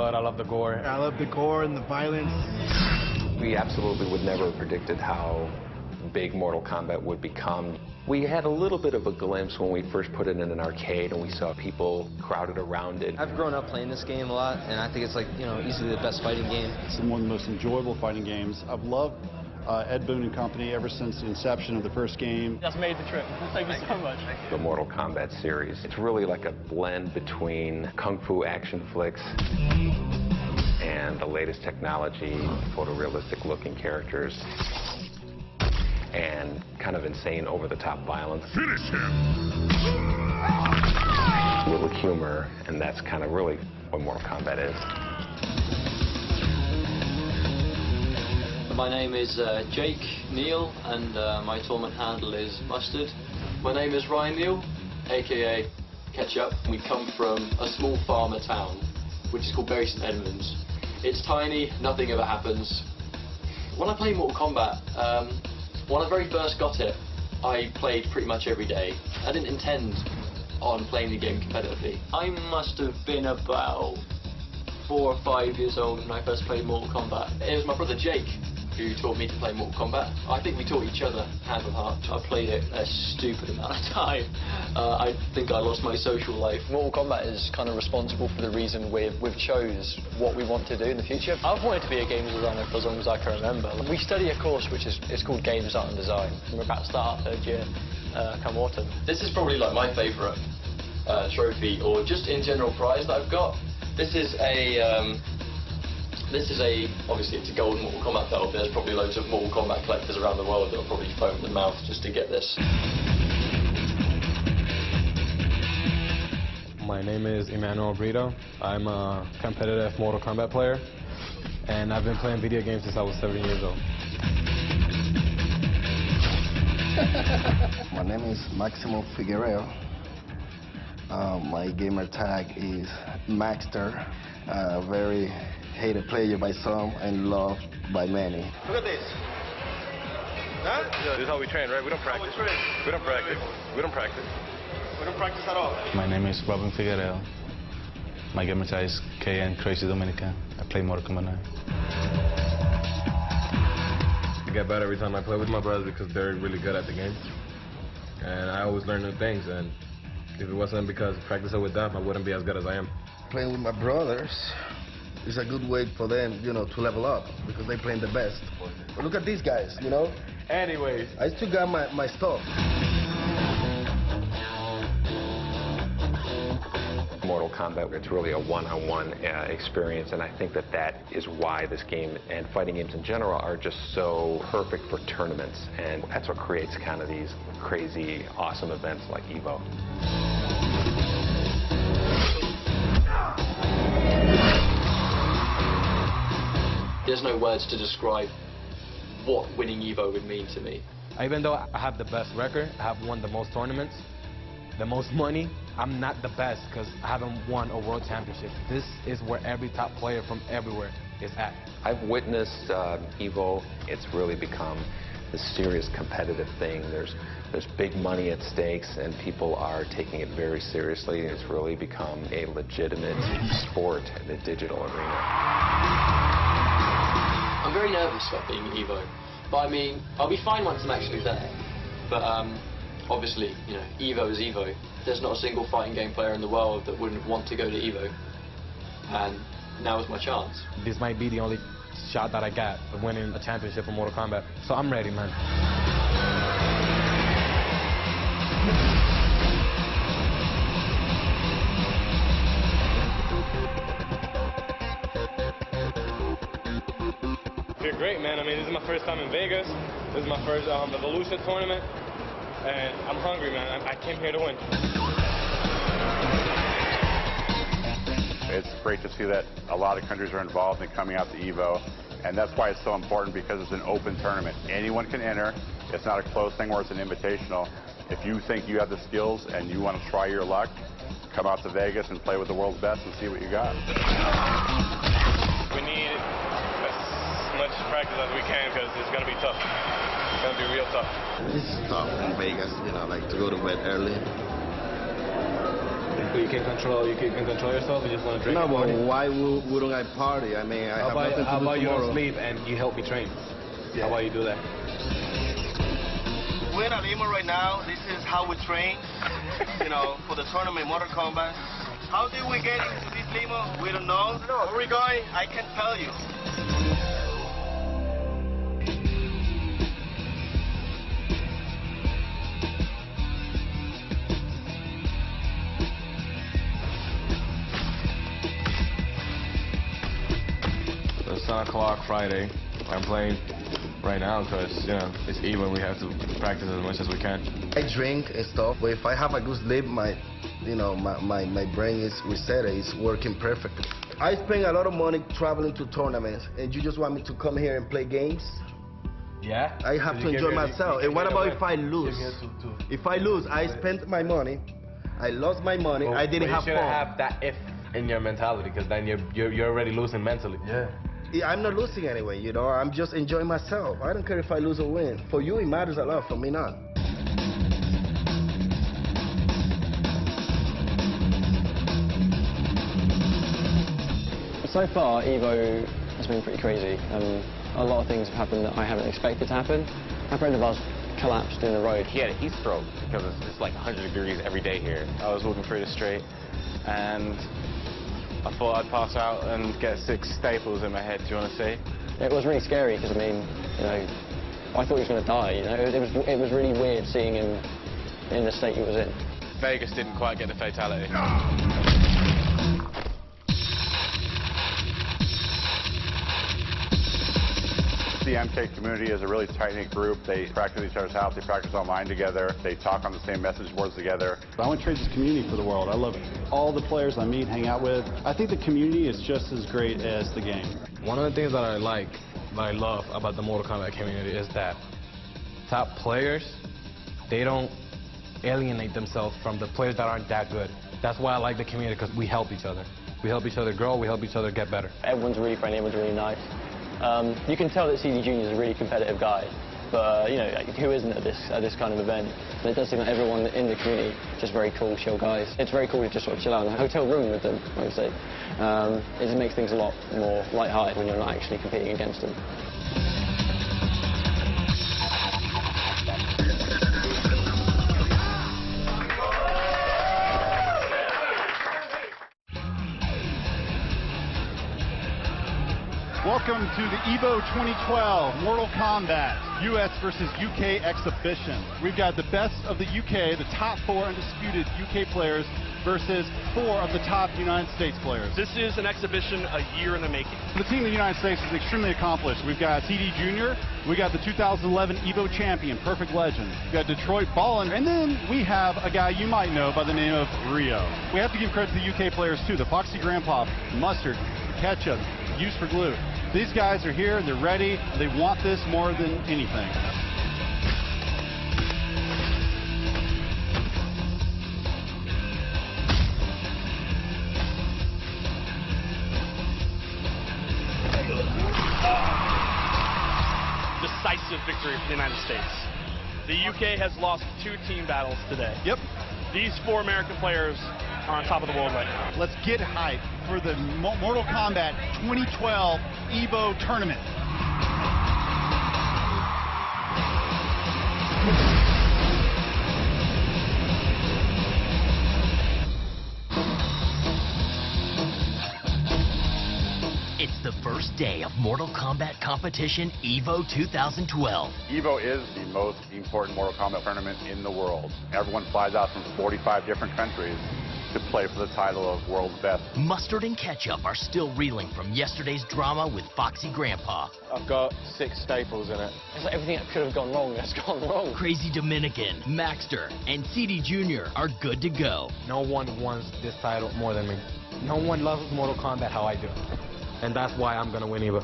blood, I love the gore. I love the gore and the violence. We absolutely would never have predicted how big Mortal Kombat would become. We had a little bit of a glimpse when we first put it in an arcade and we saw people crowded around it. I've grown up playing this game a lot, and I think it's like, you know, easily the best fighting game. It's one of the most enjoyable fighting games. I've loved Ed Boon and company ever since the inception of the first game. That's made the trip. Thank you so much. The Mortal Kombat series. It's really like a blend between kung fu action flicks and the latest technology, photorealistic looking characters, and kind of insane over-the-top violence. Finish him! A little humor, and that's kind of really what Mortal Kombat is. My name is Jake Neal, and my tournament handle is Mustard. My name is Ryan Neal, aka Ketchup. We come from a small farmer town, which is called Bury St Edmunds. It's tiny, nothing ever happens. When I play Mortal Kombat, when I very first got it, I played pretty much every day. I didn't intend on playing the game competitively. I must have been about 4 or 5 years old when I first played Mortal Kombat. It was my brother Jake who taught me to play Mortal Kombat. I think we taught each other hand on heart. I played it a stupid amount of time. I think I lost my social life. Mortal Kombat is kind of responsible for the reason we've chose what we want to do in the future. I've wanted to be a games designer for as long as I can remember. We study a course which is called Games Art and Design. We're about to start our 3rd year come autumn. This is probably like my favourite trophy, or just in general prize that I've got. This is obviously it's a gold Mortal Kombat belt. There's probably loads of Mortal Kombat collectors around the world that'll probably foam their mouth just to get this. My name is Emmanuel Brito. I'm a competitive Mortal Kombat player, and I've been playing video games since I was 7 years old. My name is Maximo Figueroa. My gamer tag is Maxter. Very hated player by some and loved by many. Look at this. Huh? This is how we train, right? We don't practice. We don't practice. We don't practice. We don't practice at all. My name is Robin Figueroa. My gamer tag is KN Crazy Dominican. I play Mortal Kombat 9. I get better every time I play with my brothers because they're really good at the game. And I always learn new things, and if it wasn't because practicing with them, I wouldn't be as good as I am. Playing with my brothers is a good way for them, you know, to level up because they playing the best. But look at these guys, you know? Anyways. I still got my stuff. Mortal Kombat, it's really a one-on-one experience, and I think that is why this game and fighting games in general are just so perfect for tournaments, and that's what creates kind of these crazy, awesome events like EVO. There's no words to describe what winning EVO would mean to me. Even though I have the best record, I have won the most tournaments, the most money, I'm not the best because I haven't won a world championship. This is where every top player from everywhere is at. I've witnessed EVO. It's really become this serious competitive thing. There's big money at stakes, and people are taking it very seriously. It's really become a legitimate sport in the digital arena. I'm very nervous about being at EVO, but I mean, I'll be fine once I'm actually there. But obviously, you know, EVO is EVO. There's not a single fighting game player in the world that wouldn't want to go to EVO, and now is my chance. This might be the only shot that I got of winning a championship in Mortal Kombat, so I'm ready, man. Feel great, man. I mean, this is my first time in Vegas. This is my first Evolution tournament, and I'm hungry, man. I came here to win. It's great to see that a lot of countries are involved in coming out to EVO, and that's why it's so important, because it's an open tournament. Anyone can enter. It's not a closed thing where it's an invitational. If you think you have the skills and you want to try your luck, come out to Vegas and play with the world's best and see what you got. We need as much practice as we can because it's going to be tough. It's going to be real tough. It's tough in Vegas, you know, like to go to bed early. But you can control yourself. You just want to drink. No, and but party. why wouldn't I party? I mean, I have nothing to do How about you tomorrow. don't sleep and you help me train? Yeah. How about you do that? We're in Lima right now. This is how we train, for the tournament Mortal Kombat. How did we get into this Lima? We don't know. Where we're going, I can't tell you. It's 7 o'clock Friday. I'm playing right now because, it's EVO. We have to practice as much as we can. I drink and stuff, but if I have a good sleep, my brain is reset. It's working perfectly. I spend a lot of money traveling to tournaments, and you just want me to come here and play games? Yeah. I have to enjoy myself. And what about if I lose? If I lose, I spent my money, I lost my money, I didn't have fun. You shouldn't have that if in your mentality, because then you're already losing mentally. Yeah. I'm not losing anyway, I'm just enjoying myself. I don't care if I lose or win. For you, it matters a lot. For me, not. So far, EVO has been pretty crazy. A lot of things have happened that I haven't expected to happen. A friend of ours collapsed in the road. He had a heat stroke because it's like 100 degrees every day here. I was walking through the street and I thought I'd pass out and get 6 staples in my head. Do you want to see? It was really scary because, I thought he was going to die. It was really weird seeing him in the state he was in. Vegas didn't quite get the fatality. The MK community is a really tight-knit group. They practice each other's house. They practice online together. They talk on the same message boards together. I want to trade this community for the world. I love all the players I meet, hang out with. I think the community is just as great as the game. One of the things that I love about the Mortal Kombat community is that top players, they don't alienate themselves from the players that aren't that good. That's why I like the community, because we help each other. We help each other grow, we help each other get better. Everyone's really friendly, everyone's really nice. You can tell that CD Jr. is a really competitive guy, but who isn't at this kind of event? And it does seem like everyone in the community just very cool, chill guys. It's very cool to just sort of chill out in a hotel room with them, I would say. It just makes things a lot more lighthearted when you're not actually competing against them. Welcome to the EVO 2012 Mortal Kombat US versus UK exhibition. We've got the best of the UK, the top 4 undisputed UK players versus 4 of the top United States players. This is an exhibition a year in the making. The team of the United States is extremely accomplished. We've got CD Jr., we got the 2011 EVO champion, Perfect Legend. We've got Detroit Ballin, and then we have a guy you might know by the name of Rio. We have to give credit to the UK players too, the Foxy Grandpa, Mustard, Ketchup, Used for Glue. These guys are here, they're ready, they want this more than anything. Decisive victory for the United States. The UK has lost 2 team battles today. Yep. These 4 American players are on top of the world right now. Let's get hyped for the Mortal Kombat 2012 EVO tournament. It's the first day of Mortal Kombat competition EVO 2012. EVO is the most important Mortal Kombat tournament in the world. Everyone flies out from 45 different countries to play for the title of World's Best. Mustard and Ketchup are still reeling from yesterday's drama with Foxy Grandpa. I've got 6 staples in it. It's like everything that could have gone wrong has gone wrong. Crazy Dominican, Maxter, and CD Jr. are good to go. No one wants this title more than me. No one loves Mortal Kombat how I do. And that's why I'm going to win EVO.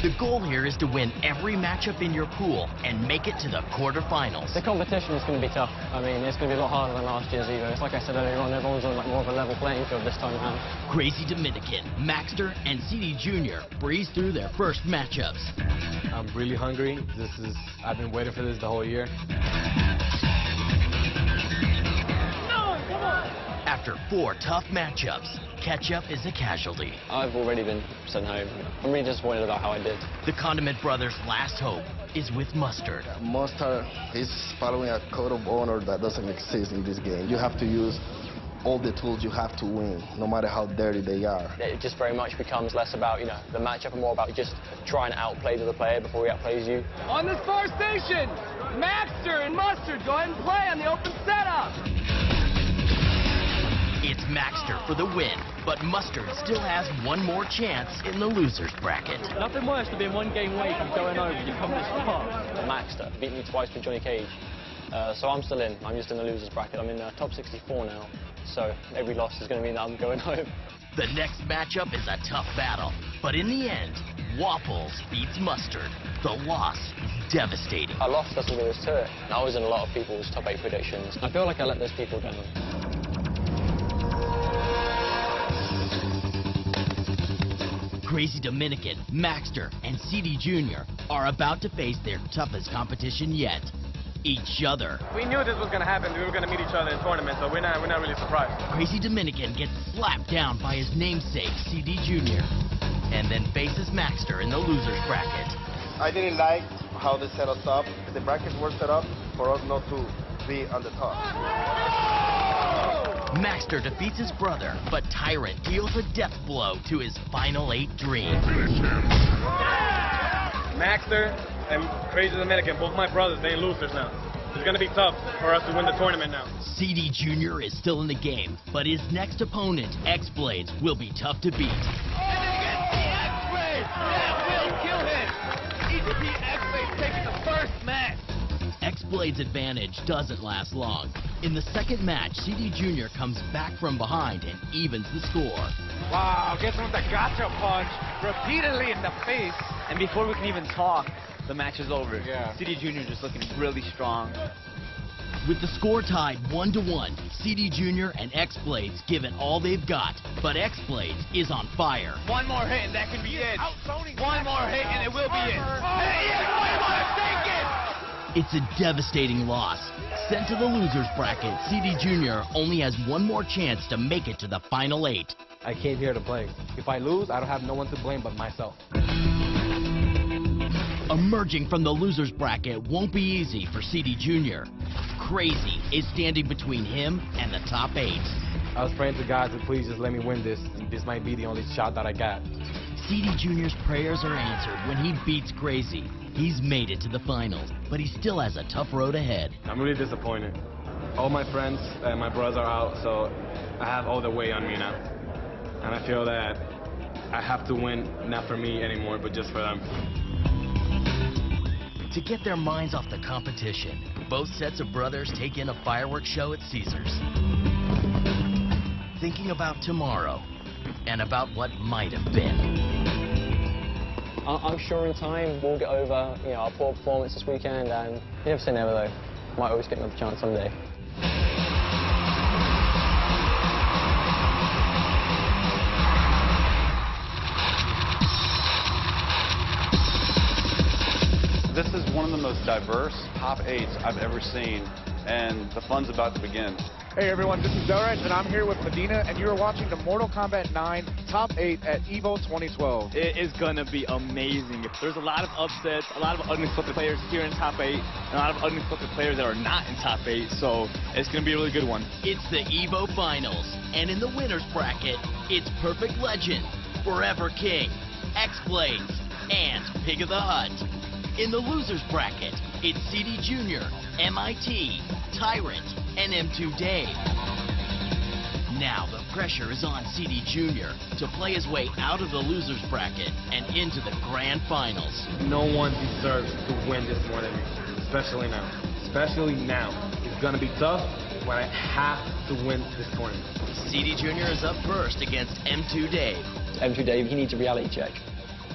The goal here is to win every matchup in your pool and make it to the quarterfinals. The competition is going to be tough. I mean, it's going to be a lot harder than last year's EVO. It's like I said earlier on, everyone's on more of a level playing field this time around. Crazy Dominican, Maxter, and CD Jr. breeze through their first matchups. I'm really hungry. I've been waiting for this the whole year. No! After 4 tough matchups, Ketchup is a casualty. I've already been sent home. I'm really disappointed about how I did. The Condiment Brothers' last hope is with Mustard. Mustard is following a code of honor that doesn't exist in this game. You have to use all the tools you have to win, no matter how dirty they are. It just very much becomes less about, the matchup and more about just trying to outplay the other player before he outplays you. On this far station, Maxter and Mustard, go ahead and play on the open setup. It's Maxter for the win, but Mustard still has one more chance in the loser's bracket. Nothing worse than being 1 game late and going over. You come this far. Maxter beat me twice with Johnny Cage, so I'm still in. I'm just in the loser's bracket. I'm in top 64 now, so every loss is going to mean that I'm going home. The next matchup is a tough battle, but in the end, Waffles beats Mustard. The loss is devastating. I lost, that's all there is to it. I was in a lot of people's top 8 predictions. I feel like I let those people down. Crazy Dominican, Maxter, and CD Jr. are about to face their toughest competition yet. Each other. We knew this was going to happen. We were going to meet each other in tournament, so we're not really surprised. Crazy Dominican gets slapped down by his namesake, CD Jr., and then faces Maxter in the loser's bracket. I didn't like how they set us up. The brackets were set up for us not to be on the top. Maxter defeats his brother, but Tyrant deals a death blow to his Final 8 dream. Maxter and Crazy Dominican, both my brothers, they ain't losers now. It's going to be tough for us to win the tournament now. CD Jr. is still in the game, but his next opponent, X-Blades, will be tough to beat. X-Blades! That will kill him! EVP X-Blades taking the first match. X-Blade's advantage doesn't last long. In the second match, CD Jr. comes back from behind and evens the score. Wow, gets him with the gotcha punch repeatedly in the face. And before we can even talk, the match is over. Yeah. CD Jr. just looking really strong. With the score tied 1-1, CD Jr. and X-Blades give it all they've got, but X-Blades is on fire. One more hit and that can be it. One more hit and it will be it. Hey, X-Blades, take it! It's a devastating loss. Sent to the loser's bracket, CD Jr. only has one more chance to make it to the Final 8. I came here to play. If I lose, I don't have no one to blame but myself. Emerging from the loser's bracket won't be easy for CD Jr. Crazy is standing between him and the top 8. I was praying to God to please just let me win this. This might be the only shot that I got. CD Jr.'s prayers are answered when he beats Crazy. He's made it to the finals, but he still has a tough road ahead. I'm really disappointed. All my friends and my brothers are out, so I have all the weight on me now. And I feel that I have to win, not for me anymore, but just for them. To get their minds off the competition, both sets of brothers take in a fireworks show at Caesars. Thinking about tomorrow and about what might have been. I'm sure in time we'll get over, our poor performance this weekend, and you never say never though. Might always get another chance someday. This is one of the most diverse top 8s I've ever seen, and the fun's about to begin. Hey everyone, this is Doraj, and I'm here with Medina, and you're watching the Mortal Kombat 9 Top 8 at EVO 2012. It is going to be amazing. There's a lot of upsets, a lot of unexpected players here in Top 8, and a lot of unexpected players that are not in Top 8, so it's going to be a really good one. It's the EVO Finals, and in the winner's bracket, it's Perfect Legend, Forever King, X-Blades, and Pig of the Hut. In the loser's bracket, it's CD Jr., MIT, Tyrant, and M2 Dave. Now the pressure is on CD Jr. to play his way out of the loser's bracket and into the grand finals. No one deserves to win this more than me, especially now. Especially now. It's going to be tough, but I have to win this tournament. CD Jr. is up first against M2 Dave. M2 Dave, he needs a reality check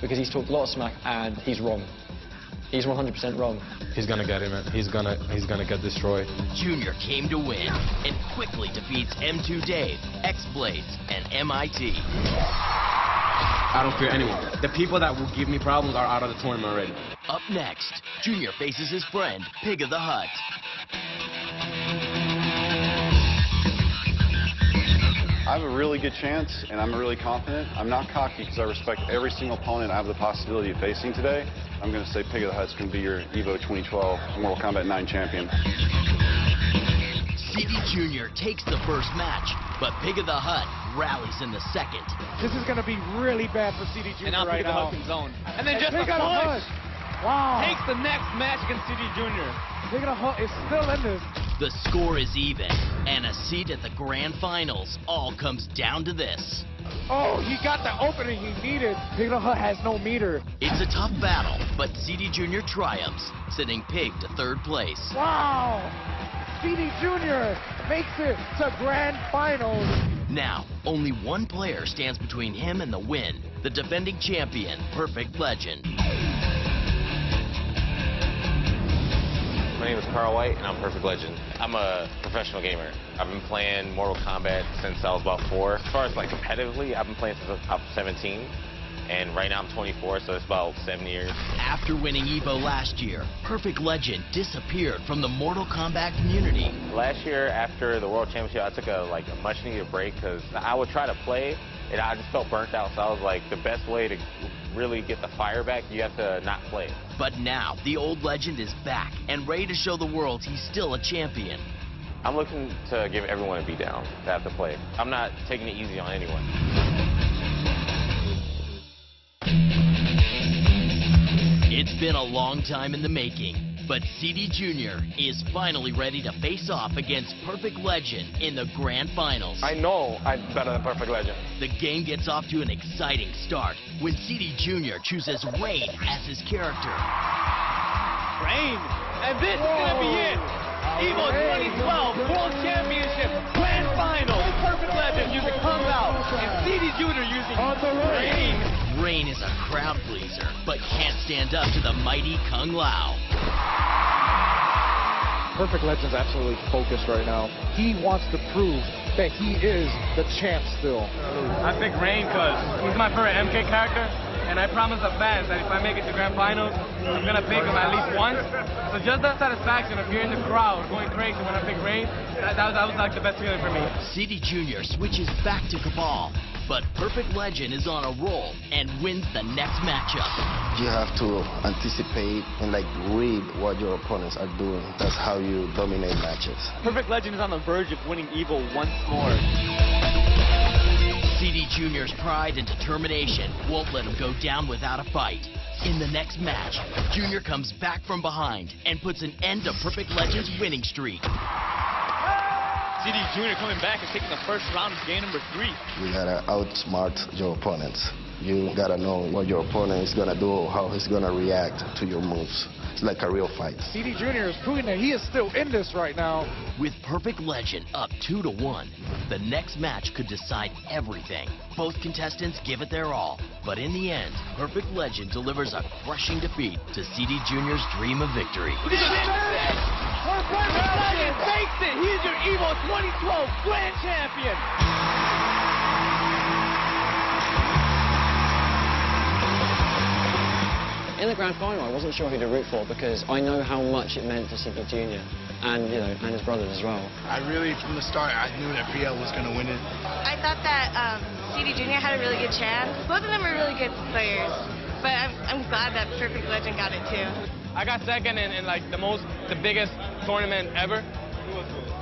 because he's talked a lot of smack and he's wrong. He's 100% wrong. He's gonna get it, man. He's gonna get destroyed. Junior came to win and quickly defeats M2 Dave, X-Blades, and MIT. I don't fear anyone. The people that will give me problems are out of the tournament already. Up next, Junior faces his friend, Pig of the Hut. I have a really good chance, and I'm really confident. I'm not cocky because I respect every single opponent I have the possibility of facing today. I'm going to say Pig of the Hut's going to be your EVO 2012 Mortal Kombat 9 champion. CD Jr. takes the first match, but Pig of the Hut rallies in the second. This is going to be really bad for CD Jr. And now right Pig of the now. Hut can zone. And then just Pig a of the push. Hut. Wow. Takes the next match against CD Jr. Pig of the Hut is still in this. The score is even, and a seat at the grand finals all comes down to this. Oh, he got the opening he needed. Pig of the Hut has no meter. It's a tough battle, but CD Jr. triumphs, sending Pig to third place. Wow. CD Jr. makes it to grand finals. Now, only one player stands between him and the win, the defending champion, Perfect Legend. My name is Carl White, and I'm Perfect Legend. I'm a professional gamer. I've been playing Mortal Kombat since I was about 4. As far as like competitively, I've been playing since I was 17. And right now I'm 24, so it's about 7 years. After winning EVO last year, Perfect Legend disappeared from the Mortal Kombat community. Last year, after the World Championship, I took a much-needed break because I would try to play, and I just felt burnt out. So I was like, the best way to really get the fire back, you have to not play. But now, the old legend is back and ready to show the world he's still a champion. I'm looking to give everyone a beatdown that have to play. I'm not taking it easy on anyone. It's been a long time in the making, but CD Jr. is finally ready to face off against Perfect Legend in the grand finals. I know I'm better than Perfect Legend. The game gets off to an exciting start when CD Jr. chooses Rain as his character. Rain, and this is gonna be it. EVO 2012 World Championship Grand Final. Perfect Legend using Comes Out, and CD Jr. using Rain. Rain is a crowd pleaser, but can't stand up to the mighty Kung Lao. Perfect Legend's absolutely focused right now. He wants to prove that he is the champ still. I pick Rain because he's my favorite MK character, and I promise the fans that if I make it to Grand Finals, I'm going to pick him at least once. So just that satisfaction of hearing the crowd going crazy when I pick Rain, that was like the best feeling for me. CD Jr. switches back to Cabal, but Perfect Legend is on a roll and wins the next matchup. You have to anticipate and read what your opponents are doing. That's how you dominate matches. Perfect Legend is on the verge of winning EVO once more. CD Jr.'s pride and determination won't let him go down without a fight. In the next match, Jr. comes back from behind and puts an end to Perfect Legend's winning streak. CD Jr. coming back and taking the first round of game number 3. You gotta outsmart your opponents. You gotta know what your opponent is gonna do, how he's gonna react to your moves. It's like a real fight. CD Jr. is proving that he is still in this right now. With Perfect Legend up 2-1, the next match could decide everything. Both contestants give it their all, but in the end, Perfect Legend delivers a crushing defeat to CD Jr.'s dream of victory. Perfect Legend takes it! He's your EVO 2012 Grand Champion! In the grand final, I wasn't sure who to root for because I know how much it meant to CD Jr. and and his brothers as well. I really, from the start, I knew that PL was going to win it. I thought that CD Jr. had a really good chance. Both of them are really good players, but I'm glad that Perfect Legend got it too. I got second in the biggest tournament ever.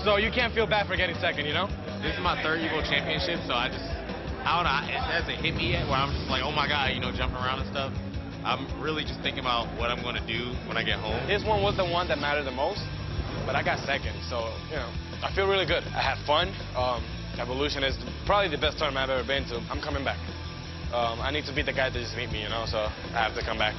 So you can't feel bad for getting second, you know? This is my third EVO championship, so I don't know, it hasn't hit me yet where I'm just like, oh my God, jumping around and stuff. I'm really just thinking about what I'm going to do when I get home. This one was the one that mattered the most, but I got second, so, I feel really good. I had fun. Evolution is probably the best tournament I've ever been to. I'm coming back. I need to beat the guy that just beat me, so I have to come back.